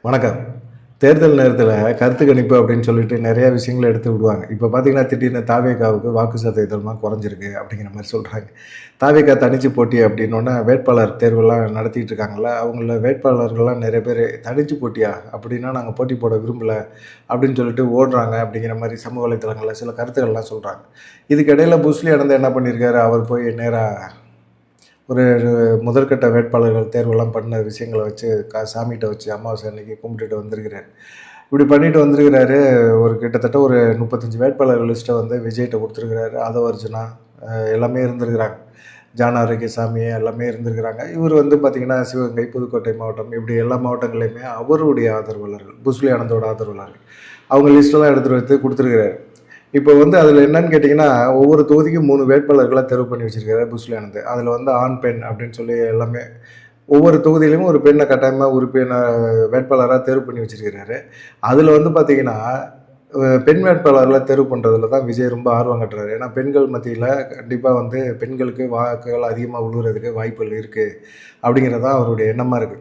வணக்கம். தேர்தல் நேரத்தில கருத்து கணிப்பு அப்படின்னு சொல்லிட்டு நெறைய விஷயங்கள எடுத்து விடுவாங்க. இப்ப பார்த்தீங்கன்னா, திடீர்னு தாவேகாவுக்கு வாக்கு சதவீதம்லாம் குறைஞ்சிருக்கு அப்படிங்கிற மாரி சொல்றாங்க. தாவேகா தனிச்சு போட்டி அப்படின்னோன வேட்பாளர் தேர்வெல்லாம் நடத்திட்டு இருக்காங்கல்ல, அவங்கள வேட்பாளர்கள்லாம் நெறைய பேரு "தனிச்சு போட்டியா? அப்படின்னா நாங்க போட்டி போட விரும்பல" அப்படின்னு சொல்லிட்டு ஓடுறாங்க அப்படிங்கிற மாரி சமூக வலைதளங்கள்ல சில கருத்துக்கள்லாம் சொல்றாங்க. இதுக்கு இடையில புஸ்லி அனந்த் என்ன பண்ணியிருக்காரு, அவர் போய் நேரா ஒரு முதற்கட்ட வேட்பாளர்கள் தேர்வெல்லாம் பண்ண விஷயங்கள வச்சு சாமிகிட்ட வச்சு அமாவாசை அன்னைக்கு கும்பிட்டுட்டு வந்திருக்கிறாரு. இப்படி பண்ணிட்டு வந்திருக்கிறாரு. ஒரு கிட்டத்தட்ட ஒரு 35 வேட்பாளர்கள் லிஸ்ட்ட வந்து விஜய்ட்ட குடுத்துருக்கிறாரு. ஆதவ அர்ஜுனா எல்லாமே இருந்திருக்கிறாங்க. ஜான் ஆரோக்கியசாமி எல்லாமே இருந்திருக்கிறாங்க. இவர் வந்து பார்த்தீங்கன்னா, சிவகங்கை, புதுக்கோட்டை மாவட்டம் இப்படி எல்லா மாவட்டங்கள்லயுமே அவருடைய ஆதரவாளர்கள், புஸ்லி ஆனந்தோட ஆதரவாளர்கள். அவங்க லிஸ்ட்டெல்லாம் எடுத்துட்டு வந்து குடுத்துருக்கிறாரு. இப்போ வந்து அதில என்னன்னு கேட்டீங்கன்னா, ஒவ்வொரு தொகுதிக்கும் 3 வேட்பாளர்கள தேர்வு பண்ணி வச்சிருக்காரு புஸ்லி ஆனந்த். அதில வந்து ஆண், பெண் அப்படின்னு சொல்லி எல்லாமே ஒவ்வொரு தொகுதியிலும் ஒரு பெண்ண கட்டாயமா வேட்பாளரா தேர்வு பண்ணி வச்சிருக்கிறாரு. அதில வந்து பார்த்தீங்கன்னா, பெண் வேட்பாளர்கள தேர்வு பண்றதுல தான் விஜய் ரொம்ப ஆர்வம் காட்டுறாரு. ஏன்னா, பெண்கள் மத்தியில கண்டிப்பா வந்து பெண்களுக்கு வாக்குகள் அதிகமா விழுவுறதுக்கு வாய்ப்புகள் இருக்கு. அப்படிங்கிறது தான் அவருடைய எண்ணமா இருக்கு.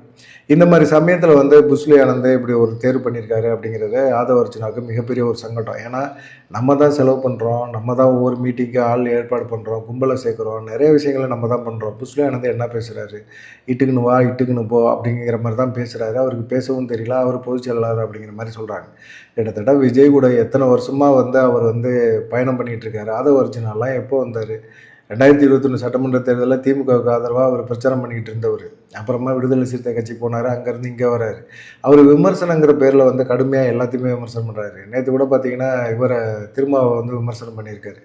இந்த மாரி சமயத்தில வந்து புஸ்லி ஆனந்த் இப்படி ஒரு தேர்வு பண்ணியிருக்காரு அப்படிங்கிறது ஆதவ அர்ஜுனாவுக்கு மிகப்பெரிய ஒரு சங்கடம். ஏன்னா, நம்ம தான் செலவு பண்றோம். நம்ம தான் ஒவ்வொரு மீட்டிங்க்கு ஆள் ஏற்பாடு பண்றோம். கும்பல சேர்க்கிறோம். நெறைய விஷயங்கள நம்ம தான் பண்றோம். புஸ்லி ஆனந்த் என்ன பேசுறாரு? "இட்டுக்குன்னு வா, இட்டுக்குன்னு போ" அப்படிங்கிற மாரி தான் பேசுறாரு. அவருக்கு பேசவும் தெரியல. அவர் பொதுச் செயலாளர் அப்படிங்கிற மாரி சொல்றாங்க. கிட்டத்தட்ட விஜய் கூட எத்தன வருஷமா வந்து அவர் வந்து பயணம் பண்ணிட்டு இருக்காரு. ஆதவ அர்ஜுனாலாம் எப்போ வந்தாரு? 2021 சட்டமன்ற தேர்தல்ல திமுகவுக்கு ஆதரவா அவர் பிரச்சாரம் பண்ணிக்கிட்டு இருந்தவரு. அப்புறமா விடுதலை சிறுத்தை கட்சி போனாரு. அங்கேருந்து இங்க வராரு. அவரு விமர்சனங்கிற பேர்ல வந்து கடுமையா எல்லாத்தையுமே விமர்சனம் பண்றாரு. நேத்து கூட பார்த்தீங்கன்னா, திருமாவ வந்து விமர்சனம் பண்ணியிருக்காரு.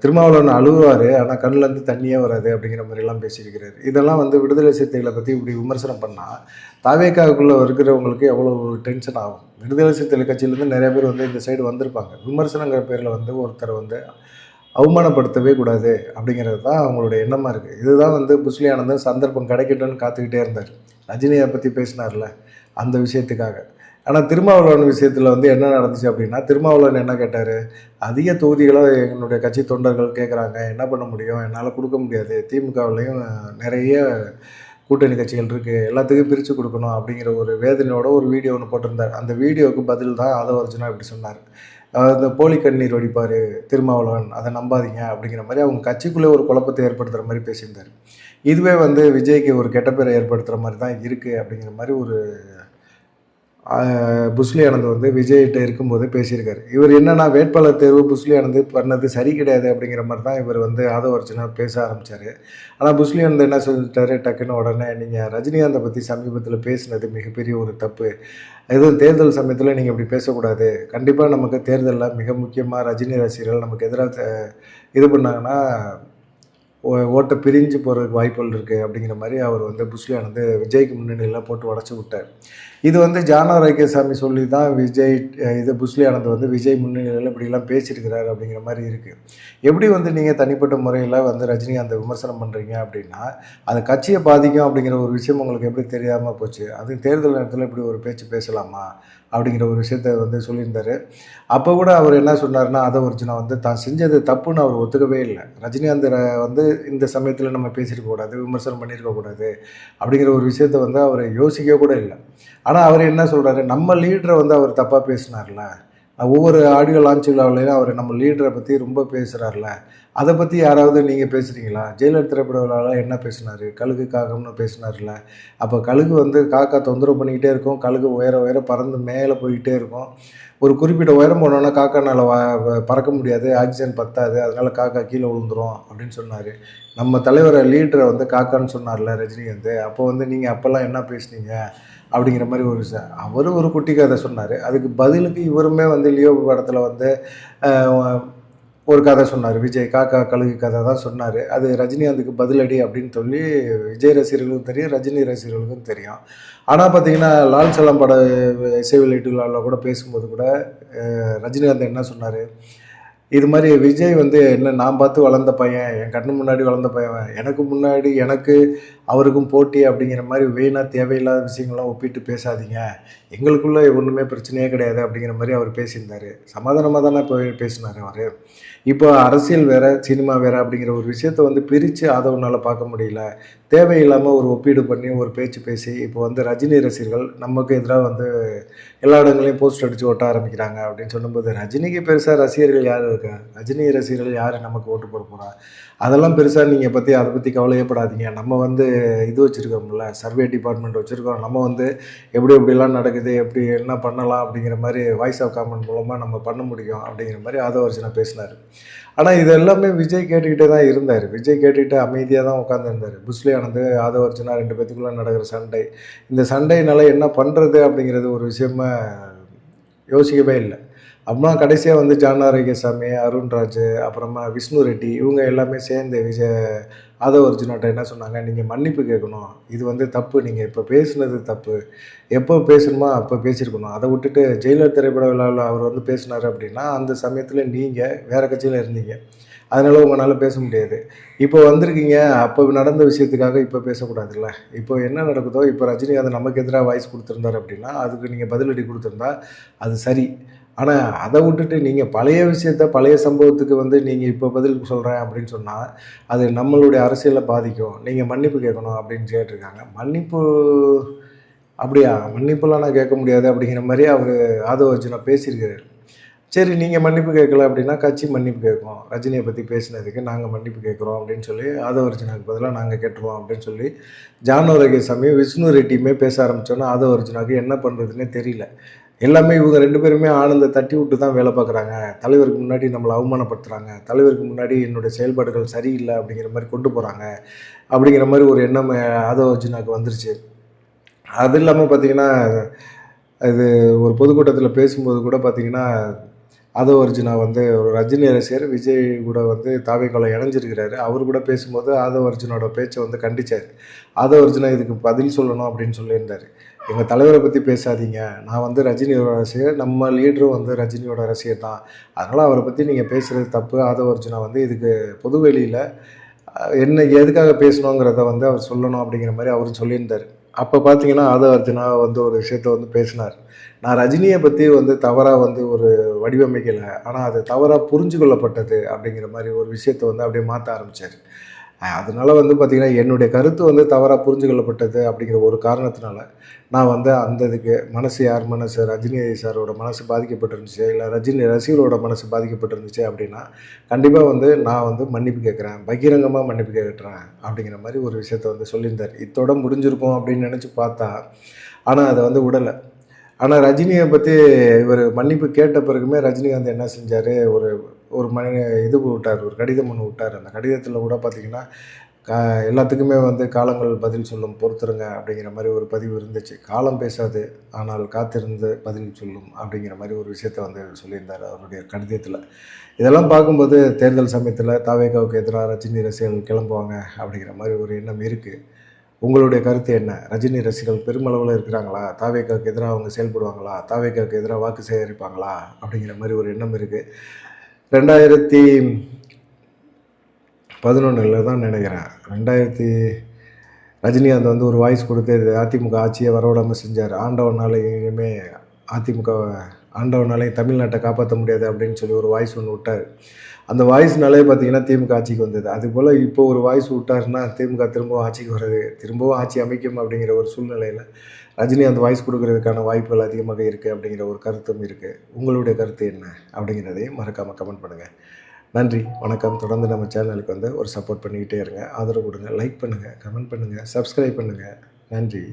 திருமாவளவன் அழுவாரு. ஆனா கண்ணுலேருந்து தண்ணியே வராது அப்படிங்கிற மாரிலாம் பேசியிருக்கிறாரு. இதெல்லாம் வந்து விடுதலை சிறுத்தைகள பத்தி இப்படி விமர்சனம் பண்ணா, தாவேகாவுக்குள்ள இருக்கிறவங்களுக்கு எவ்வளவு டென்ஷன் ஆகும். விடுதலை சிறுத்தைகள் கட்சியிலேருந்து நெறைய பேர் வந்து இந்த சைடு வந்திருப்பாங்க. விமர்சனங்கிற பேர்ல வந்து ஒருத்தர வந்து அவமானப்படுத்தவே கூடாது அப்படிங்கிறது தான் அவங்களுடைய எண்ணமா இருக்கு. இதுதான் வந்து புஸ்லி ஆனந்தன் சந்தர்ப்பம் கிடைக்கட்டும்னு காத்துக்கிட்டே இருந்தார். ரஜினிய பத்தி பேசினார்ல, அந்த விஷயத்துக்காக. ஆனா திருமாவளவன் விஷயத்துல வந்து என்ன நடந்துச்சு அப்படின்னா, திருமாவளவன் என்ன கேட்டாரு? அதிக தொகுதிகள என்னுடைய கட்சி தொண்டர்கள் கேட்குறாங்க. என்ன பண்ண முடியும்? என்னால குடுக்க முடியாது. திமுகவுலயும் நெறைய கூட்டணி கட்சிகள் இருக்கு. எல்லாத்துக்கும் பிரிச்சு குடுக்கணும் அப்படிங்கிற ஒரு வேதனையோட ஒரு வீடியோ ஒண்ணு போட்டிருந்தார். அந்த வீடியோவுக்கு பதில் தான் ஆதவ அர்ஜுனா இப்படி சொன்னாரு. இந்த போலி கண்ணீர் வடிப்பாரு திருமாவளவன். அத நம்பாதீங்க அப்படிங்கிற மாரி அவங்க கட்சிக்குள்ளே ஒரு குழப்பத்தை ஏற்படுத்துற மாரி பேசியிருந்தாரு. இதுவே வந்து விஜய்க்கு ஒரு கெட்ட பேர ஏற்படுத்துற மாரி தான் இருக்கு அப்படிங்கிற மாரி ஒரு ஆ புஸ்லி ஆனந்த் வந்து விஜய்ட்ட இருக்கும்போதே பேசியிருக்காரு. இவர் என்னன்னா வேட்பாளர் தேர்வு புஸ்லி ஆனந்த் பண்ணது சரி கிடையாது அப்படிங்கிற மாரி தான் இவர் வந்து ஆதவ அர்ஜுனா பேச ஆரம்பிச்சாரு. ஆனா புஸ்லி ஆனந்த் என்ன சொல்லிட்டாரு டக்குன்னு உடனே, "நீங்க ரஜினிகாந்த பத்தி சமீபத்தில பேசினது மிகப்பெரிய ஒரு தப்பு. எதுவும் தேர்தல் சமயத்தில நீங்க இப்படி பேசக்கூடாது. கண்டிப்பா நமக்கு தேர்தல்ல மிக முக்கியமா ரஜினி ரசிகர்கள் நமக்கு எதிரா இது பண்ணாங்கன்னா, ஓட்ட பிரிஞ்சு போறதுக்கு வாய்ப்புகள் இருக்கு." அப்படிங்கிற மாரி அவர் வந்து புஸ்லி ஆனந்த் விஜய்க்கு முன்னணியில போட்டு உடைச்சு விட்டார். இது வந்து ஜான் ஆரோக்கியசாமி சொல்லி தான் விஜய் இது புஸ்லி ஆனந்த் வந்து விஜய் முன்னிலையில இப்படிலாம் பேசியிருக்கிறாரு அப்படிங்கிற மாரி இருக்கு. எப்படி வந்து நீங்க தனிப்பட்ட முறையில வந்து ரஜினிகாந்த விமர்சனம் பண்றீங்க அப்படின்னா, அது கட்சிய பாதிக்கும் அப்படிங்கிற ஒரு விஷயம் உங்களுக்கு எப்படி தெரியாம போச்சு? அதுவும் தேர்தல் நேரத்தில இப்படி ஒரு பேச்சு பேசலாமா? அப்படிங்கிற ஒரு விஷயத்த வந்து சொல்லியிருந்தாரு. அப்ப கூட அவர் என்ன சொன்னாருன்னா, ஆதவ அர்ஜுனா வந்து தான் செஞ்சது தப்புன்னு அவர் ஒத்துக்கவே இல்ல. ரஜினிகாந்த வந்து இந்த சமயத்தில நம்ம பேசியிருக்க கூடாது, விமர்சனம் பண்ணியிருக்க கூடாது அப்படிங்கிற ஒரு விஷயத்த வந்து அவரு யோசிக்க கூட இல்ல. ஆனா அவரு என்ன சொல்றாரு, நம்ம லீடர வந்து அவர் தப்பா பேசினார்ல. ஒவ்வொரு ஆடியோ லான்ச் விழாவிலயும் அவரு நம்ம லீடர பத்தி ரொம்ப பேசுறார்ல. அத பத்தி யாராவது நீங்க பேசுறீங்களா? ஜெயிலர் திரைப்பட விழால என்ன பேசினாரு? கழுகு காகம்னு பேசினார்ல. அப்ப கழுகு வந்து காக்கா தொந்தரவு பண்ணிக்கிட்டே இருக்கும். கழுகு உயர உயர பறந்து மேல போய்க்கிட்டே இருக்கும். ஒரு குறிப்பிட்ட உயரம் போனோனே காக்கானால பறக்க முடியாது. ஆக்ஸிஜன் பத்தாது. அதனால காக்கா கீழ விழுந்துரும் அப்படின்னு சொன்னாரு. நம்ம தலைவர லீடர வந்து காக்கான்னு சொன்னார்ல ரஜினிகாந்த். அப்போ வந்து நீங்க அப்பலாம் என்ன பேசுனீங்க? அப்படிங்கிற மாரி அவரு ஒரு குட்டி கதை சொன்னாரு. அதுக்கு பதிலுக்கு இவருமே வந்து லியோ படத்துல வந்து அ ஒரு கதை சொன்னாரு. விஜய் காக்கா, கழுகு கதை தான் சொன்னாரு. அது ரஜினிகாந்துக்கு பதிலடி அப்படின்னு சொல்லி விஜய் ரசிகர்களுக்கும் தெரியும், ரஜினி ரசிகர்களுக்கும் தெரியும். ஆனா பார்த்தீங்கன்னா, லால் சலம் பட இசை வெளியீட்டு விழால கூட பேசும்போது கூட ரஜினிகாந்த் என்ன சொன்னாரு? இது மாரி விஜய் வந்து என்ன நான் பார்த்து வளர்ந்த பையன். என் கண்ணு முன்னாடி வளர்ந்த பையன். எனக்கு முன்னாடி அவருக்கும் போட்டி அப்படிங்கிற மாரி வீணா தேவையில்லாத விஷயங்கள்லாம் ஒப்பிட்டு பேசாதீங்க. எங்களுக்குள்ள ஒண்ணுமே பிரச்சனையே கிடையாது அப்படிங்கிற மாரி அவர் பேசியிருந்தாரு. சமாதானமா தானே போய் பேசினாரு அவரு. இப்போ அரசியல் வேற, சினிமா வேற அப்படிங்கிற ஒரு விஷயத்த வந்து பிரிச்சு ஆதவனால பார்க்க முடியல. தேவையில்லாம ஒரு ஒப்பீடு பண்ணி, ஒரு பேச்சு பேசி, இப்போ வந்து ரஜினி ரசிகர்கள் நமக்கு எதிரா வந்து எல்லா இடங்கள்லயும் போஸ்டர் அடிச்சு ஒட்ட ஆரம்பிக்கிறாங்க அப்படின்னு சொல்லும்போது, ரஜினிக்கு பெருசா ரசிகர்கள் யார் இருக்கா? ரஜினி ரசிகர்கள் யாரு நமக்கு ஓட்டு போட போறா? அதெல்லாம் பெருசா நீங்க அத பத்தி கவலையே படாதீங்க. நம்ம வந்து இது வச்சிருக்கோம்ல, சர்வே டிபார்ட்மெண்ட் வச்சிருக்கோம். நம்ம வந்து எப்படி எப்படிலாம் நடக்குது, எப்படி என்ன பண்ணலாம் அப்படிங்கிற மாரி வாய்ஸ் ஆஃப் கமெண்ட் மூலமா நம்ம பண்ண முடியும் அப்படிங்கிற மாரி ஆதவர்ஜுனா பேசினாரு. ஆனா இது எல்லாமே விஜய் கேட்டுக்கிட்டே தான் இருந்தாரு. விஜய் கேட்டுக்கிட்டு அமைதியா தான் உட்கார்ந்திருந்தாரு. புஸ்லி ஆனந்த், ஆதவர்ஜுனா 2 பேத்துக்குள்ள நடக்கிற சண்டை. இந்த சண்டையினால என்ன பண்றது அப்படிங்கிறது ஒரு விஷயமா யோசிக்கவே இல்ல. அப்புறமா கடைசியா வந்து ஜான் ஆரோக்கியசாமி, அருண்ராஜ், அப்புறமா விஷ்ணு ரெட்டி இவங்க எல்லாமே சேர்ந்து ஆதவ் அர்ஜுனாட்ட என்ன சொன்னாங்க, "நீங்க மன்னிப்பு கேட்கணும். இது வந்து தப்பு. நீங்க இப்ப பேசுனது தப்பு. எப்போ பேசணுமோ அப்போ பேசியிருக்கணும். அத விட்டுட்டு ஜெயிலர் திரைப்பட விழாவுல அவர் வந்து பேசினாரு அப்படின்னா, அந்த சமயத்துல நீங்க வேற கட்சியில இருந்தீங்க. அதனால உங்கனால பேச முடியாது. இப்போ வந்திருக்கீங்க, அப்போ நடந்த விஷயத்துக்காக இப்போ பேசக்கூடாதுல்ல. இப்போ என்ன நடக்குதோ, இப்போ ரஜினிகாந்த் நமக்கு எதிரா வாய்ஸ் குடுத்திருந்தாரு அப்படின்னா, அதுக்கு நீங்க பதிலடி குடுத்திருந்தா அது சரி. ஆனா, அத விட்டுட்டு நீங்க பழைய விஷயத்த, பழைய சம்பவத்துக்கு வந்து நீங்க இப்போ பதில் சொல்றேன் அப்படின்னு சொன்னா, அது நம்மளுடைய அரசியல பாதிக்கும். நீங்க மன்னிப்பு கேட்கணும் அப்படின்னு கேட்டிருக்காங்க. மன்னிப்பு அப்படியா? மன்னிப்புலாம் நான் கேட்க முடியாது அப்படிங்கிற மாரி அவரு ஆதவ அர்ஜுனா பேசியிருக்காரு. சரி நீங்க மன்னிப்பு கேட்கல அப்படின்னா, கட்சி மன்னிப்பு கேட்கும். ரஜினிய பத்தி பேசினதுக்கு நாங்க மன்னிப்பு கேட்கிறோம் அப்படின்னு சொல்லி, ஆதவ அர்ஜுனாவுக்கு பதிலா நாங்க கேட்டுருவோம் அப்படின்னு சொல்லி, ஜான் ஆரோக்கியசாமியும், விஷ்ணு ரெட்டியுமே பேச ஆரம்பிச்சோனே, ஆதவ அர்ஜுனாவுக்கு என்ன பண்றதுன்னே தெரியல. எல்லாமே இவங்க 2 பேருமே ஆனந்த தட்டி விட்டு தான் வேலை பார்க்குறாங்க. தலைவருக்கு முன்னாடி நம்மள அவமானப்படுத்துறாங்க. தலைவருக்கு முன்னாடி என்னுடைய செயல்பாடுகள் சரியில்ல அப்படிங்கிற மாரி கொண்டு போறாங்க. அப்படிங்கிற மாரி ஒரு எண்ணம் ஆதவ அர்ஜுனாவுக்கு வந்துருச்சு. அது இல்லாம பார்த்தீங்கன்னா, இது ஒரு பொதுக்கூட்டத்தில பேசும்போது கூட பார்த்தீங்கன்னா, ஆதவ அர்ஜுனா வந்து ஒரு ரஜினி ரசிகர், விஜய் கூட வந்து தாவேக்கால இணைஞ்சிருக்கிறாரு. அவரு கூட பேசும்போது ஆதவ அர்ஜுனாவோட பேச்ச வந்து கண்டிச்சாரு. ஆதவ அர்ஜுனா இதுக்கு பதில் சொல்லணும் அப்படின்னு சொல்லியிருந்தாரு. "எங்க தலைவர பத்தி பேசாதீங்க. நான் வந்து ரஜினியோட ரசிகர். நம்ம லீடரும் வந்து ரஜினியோட ரசிகர் தான். அதனால அவர பத்தி நீங்க பேசுறது தப்பு." ஆதவ அர்ஜுனா வந்து இதுக்கு பொதுவெளியில என்ன எதுக்காக பேசணுங்கிறத வந்து அவர் சொல்லணும் அப்படிங்கிற மாரி அவரும் சொல்லியிருந்தாரு. அப்ப பார்த்தீங்கன்னா, ஆதவ அர்ஜுனா வந்து ஒரு விஷயத்த வந்து பேசினாரு. "நான் ரஜினிய பத்தி வந்து தவறா வந்து ஒரு வடிவமைக்கல. ஆனா அது தவறா புரிஞ்சு கொள்ளப்பட்டது." அப்படிங்கிற மாரி ஒரு விஷயத்த வந்து அப்படியே மாத்த ஆரம்பிச்சாரு. அதனால வந்து பார்த்தீங்கன்னா, என்னுடைய கருத்து வந்து தவறா புரிஞ்சு கொள்ளப்பட்டது அப்படிங்கிற ஒரு காரணத்தினால, நான் வந்து அந்த இதுக்கு யார் மனசு ரஜினி சாரோட மனசு பாதிக்கப்பட்டிருந்துச்சு, இல்ல ரஜினி ரசிகர்களோட மனசு பாதிக்கப்பட்டிருந்துச்சு அப்படின்னா, கண்டிப்பா வந்து நான் வந்து மன்னிப்பு கேட்கிறேன். பகிரங்கமா மன்னிப்பு கேட்கிறேன் அப்படிங்கிற மாரி ஒரு விஷயத்த வந்து சொல்லியிருந்தாரு. இத்தோட முடிஞ்சிருக்கும் அப்படின்னு நெனச்சு பார்த்தா, ஆனா அத வந்து விடல. ஆனா ரஜினிய பத்தி இவரு மன்னிப்பு கேட்ட பிறகுமே ரஜினிகாந்த் என்ன செஞ்சாரு, ஒரு ஒரு இது விட்டாரு. ஒரு கடிதம் ஒண்ணு விட்டாரு. அந்த கடிதத்தில கூட பார்த்தீங்கன்னா, கா எல்லாத்துக்குமே வந்து காலங்கள் பதில் சொல்லும். பொறுத்திருங்க அப்படிங்கிற மாரி ஒரு பதிவு இருந்துச்சு. காலம் பேசாது, ஆனால் காத்திருந்து பதில் சொல்லும் அப்படிங்கிற மாரி ஒரு விஷயத்த வந்து சொல்லியிருந்தாரு அவருடைய கடிதத்தில. இதெல்லாம் பார்க்கும்போது தேர்தல் சமயத்தில தாவேகாவுக்கு எதிரா ரஜினி ரசிகர்கள் கிளம்புவாங்க அப்படிங்கிற மாரி ஒரு எண்ணம் இருக்கு. உங்களுடைய கருத்து என்ன? ரஜினி ரசிகர்கள் பெருமளவுல இருக்கிறாங்களா? தாவேகாவுக்கு எதிரா அவங்க செயல்படுவாங்களா? தாவேகாவுக்கு எதிரா வாக்கு சேகரிப்பாங்களா? அப்படிங்கிற மாரி ஒரு எண்ணம் இருக்கு. 2011ல தான் நெனைக்கிறேன். 2000 ரஜினிகாந்த் வந்து ஒரு வாய்ஸ் குடுத்து அதிமுக ஆட்சிய வரவிடாம செஞ்சாரு. ஆண்டவனால இனிமே அதிமுகவ ஆண்டவனாலயும் தமிழ்நாட்ட காப்பாத்த முடியாது அப்படின்னு சொல்லி ஒரு வாய்ஸ் ஒண்ணு விட்டாரு. அந்த வாய்ஸ்னாலே பார்த்தீங்கன்னா, திமுக ஆட்சிக்கு வந்தது. அதுபோல இப்போ ஒரு வாய்ஸ் விட்டாருன்னா, திமுக திரும்பவும் ஆட்சிக்கு வருது. திரும்பவும் ஆட்சி அமைக்கும் அப்படிங்கிற ஒரு சூழ்நிலையில, ரஜினி அந்த வாய்ஸ் குடுக்குறதுக்கான வாய்ப்புகள் அதிகமாக இருக்கு அப்படிங்கிற ஒரு கருத்தும் இருக்கு. உங்களுடைய கருத்து என்ன? அப்படிங்கிறதையும் மறக்காம கமெண்ட் பண்ணுங்க. நன்றி, வணக்கம். தொடர்ந்து நம்ம சேனலுக்கு வந்து ஒரு சப்போர்ட் பண்ணிக்கிட்டே இருங்க. ஆதரவு குடுங்க. லைக் பண்ணுங்க, கமெண்ட் பண்ணுங்க, சப்ஸ்கிரைப் பண்ணுங்க. நன்றி.